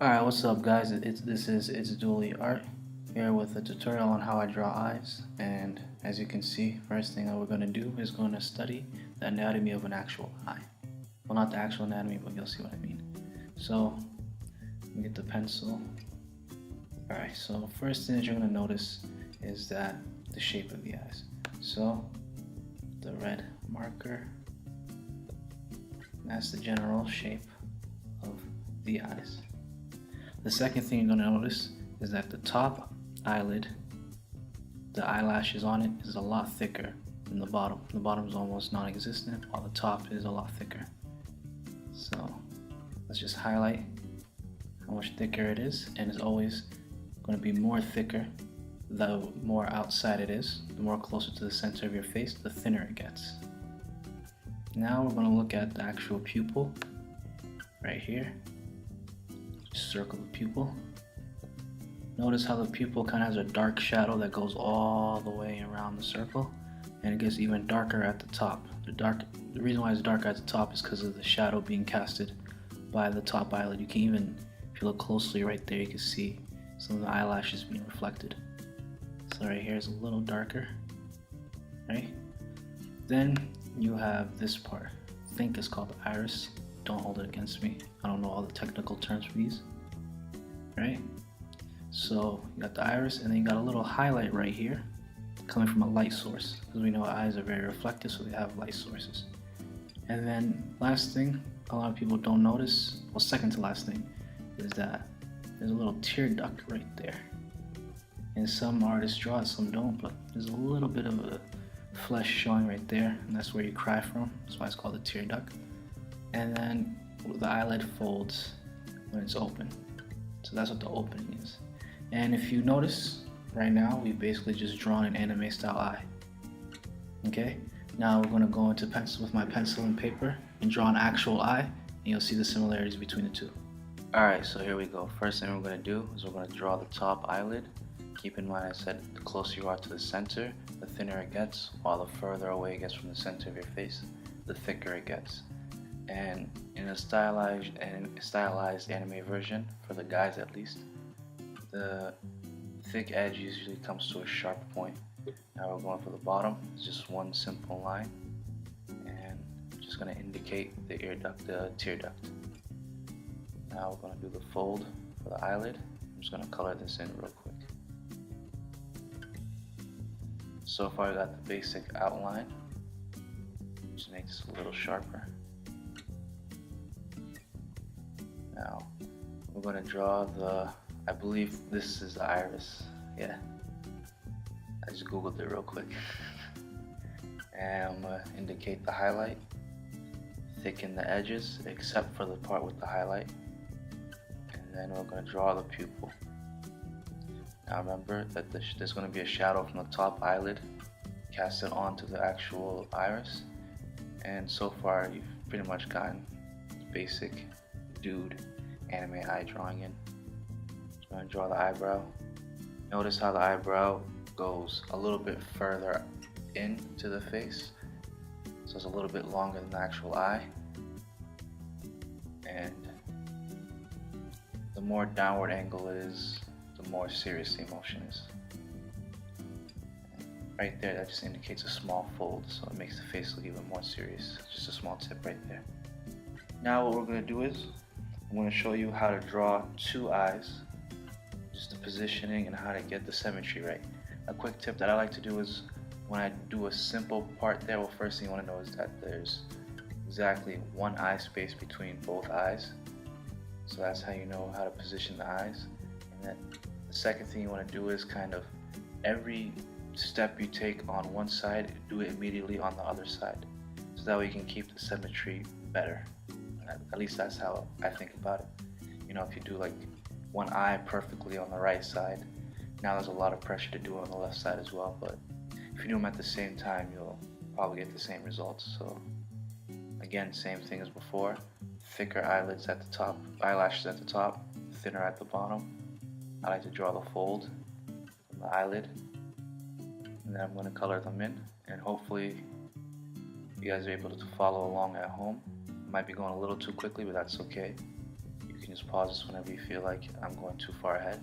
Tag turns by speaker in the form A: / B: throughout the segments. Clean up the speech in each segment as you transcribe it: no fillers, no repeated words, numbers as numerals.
A: Alright, what's up guys? It's Dooley Art here with a tutorial on how I draw eyes, and as you can see, first thing that we're going to do is going to study the anatomy of an actual eye. Well, not the actual anatomy, but you'll see what I mean. So, let me get the pencil. Alright, so first thing that you're going to notice is that the shape of the eyes. So, the red marker, that's the general shape of the eyes. The second thing you're going to notice is that the top eyelid, the eyelashes on it, is a lot thicker than the bottom. The bottom is almost non-existent, while the top is a lot thicker. So let's just highlight how much thicker it is, and it's always going to be more thicker the more outside it is. The more closer to the center of your face, the thinner it gets. Now we're going to look at the actual pupil right here. Circle the pupil. Notice how the pupil kind of has a dark shadow that goes all the way around the circle, and it gets even darker at the top. The reason why it's darker at the top is because of the shadow being casted by the top eyelid. You can even, if you look closely right there, you can see some of the eyelashes being reflected. So right here is a little darker, right? Then you have this part. I think it's called the iris. Don't hold it against me. I don't know all the technical terms for these, right? So you got the iris, and then you got a little highlight right here coming from a light source, because we know eyes are very reflective, so they have light sources. And then last thing a lot of people don't notice, well, second to last thing, is that there's a little tear duct right there. And some artists draw it, some don't, but there's a little bit of a flesh showing right there, and that's where you cry from. That's why it's called a tear duct. And then the eyelid folds when it's open. So that's what the opening is. And if you notice, right now we've basically just drawn an anime style eye. Okay? Now we're gonna go into pencil with my pencil and paper and draw an actual eye, and you'll see the similarities between the two. Alright, so here we go. First thing we're gonna do is we're gonna draw the top eyelid. Keep in mind I said the closer you are to the center, the thinner it gets, while the further away it gets from the center of your face, the thicker it gets. And in a stylized anime version, for the guys at least, the thick edge usually comes to a sharp point. Now we're going for the bottom. It's just one simple line, and just going to indicate the ear duct, the tear duct. Now we're going to do the fold for the eyelid. I'm just going to color this in real quick. So far I got the basic outline. Just make this a little sharper. Now we're going to draw I believe this is the iris. Yeah, I just googled it real quick. And I'm going to indicate the highlight, thicken the edges except for the part with the highlight, and then we're going to draw the pupil. Now remember that there's going to be a shadow from the top eyelid casted onto the actual iris, and so far you've pretty much gotten the basic dude anime eye drawing in. I'm going to draw the eyebrow. Notice how the eyebrow goes a little bit further into the face, so it's a little bit longer than the actual eye, and the more downward angle it is, the more serious the emotion is. Right there, that just indicates a small fold, so it makes the face look even more serious. Just a small tip right there. Now what we're going to do is I'm going to show you how to draw two eyes, just the positioning and how to get the symmetry right. A quick tip that I like to do is when I do a simple part there, well, first thing you want to know is that there's exactly one eye space between both eyes. So that's how you know how to position the eyes. And then the second thing you want to do is kind of every step you take on one side, do it immediately on the other side. So that way you can keep the symmetry better. At least that's how I think about it. You know, if you do like one eye perfectly on the right side, now there's a lot of pressure to do it on the left side as well, but if you do them at the same time, you'll probably get the same results. So again, same thing as before, thicker eyelids at the top, eyelashes at the top, thinner at the bottom. I like to draw the fold from the eyelid, and then I'm going to color them in, and hopefully you guys are able to follow along at home. Might be going a little too quickly, but that's okay. You can just pause this whenever you feel like I'm going too far ahead.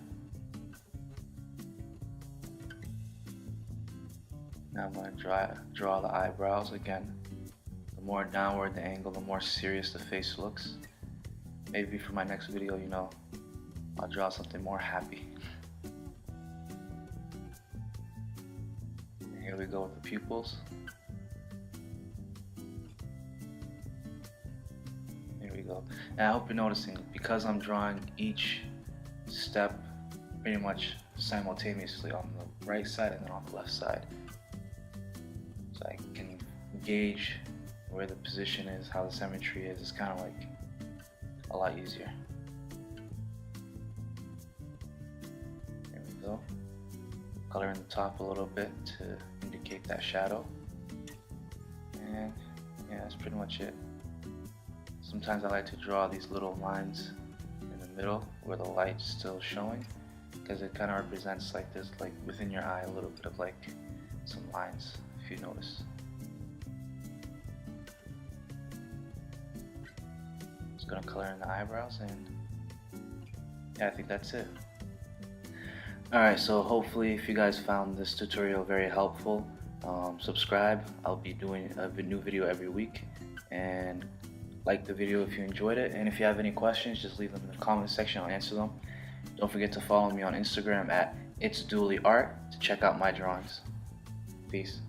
A: Now I'm going to draw the eyebrows again. The more downward the angle, the more serious the face looks. Maybe for my next video, you know, I'll draw something more happy. And here we go with the pupils. Here we go. And I hope you're noticing, because I'm drawing each step pretty much simultaneously on the right side and then on the left side. So I can gauge where the position is, how the symmetry is. It's kind of like a lot easier. There we go. Color in the top a little bit to indicate that shadow. And yeah, that's pretty much it. Sometimes I like to draw these little lines in the middle where the light's still showing, because it kind of represents like this, like within your eye, a little bit of like some lines, if you notice. Just gonna color in the eyebrows, and yeah, I think that's it. Alright, so hopefully if you guys found this tutorial very helpful, subscribe. I'll be doing a new video every week, and like the video if you enjoyed it, and if you have any questions, just leave them in the comment section. I'll answer them. Don't forget to follow me on Instagram at itsduelyart to check out my drawings. Peace.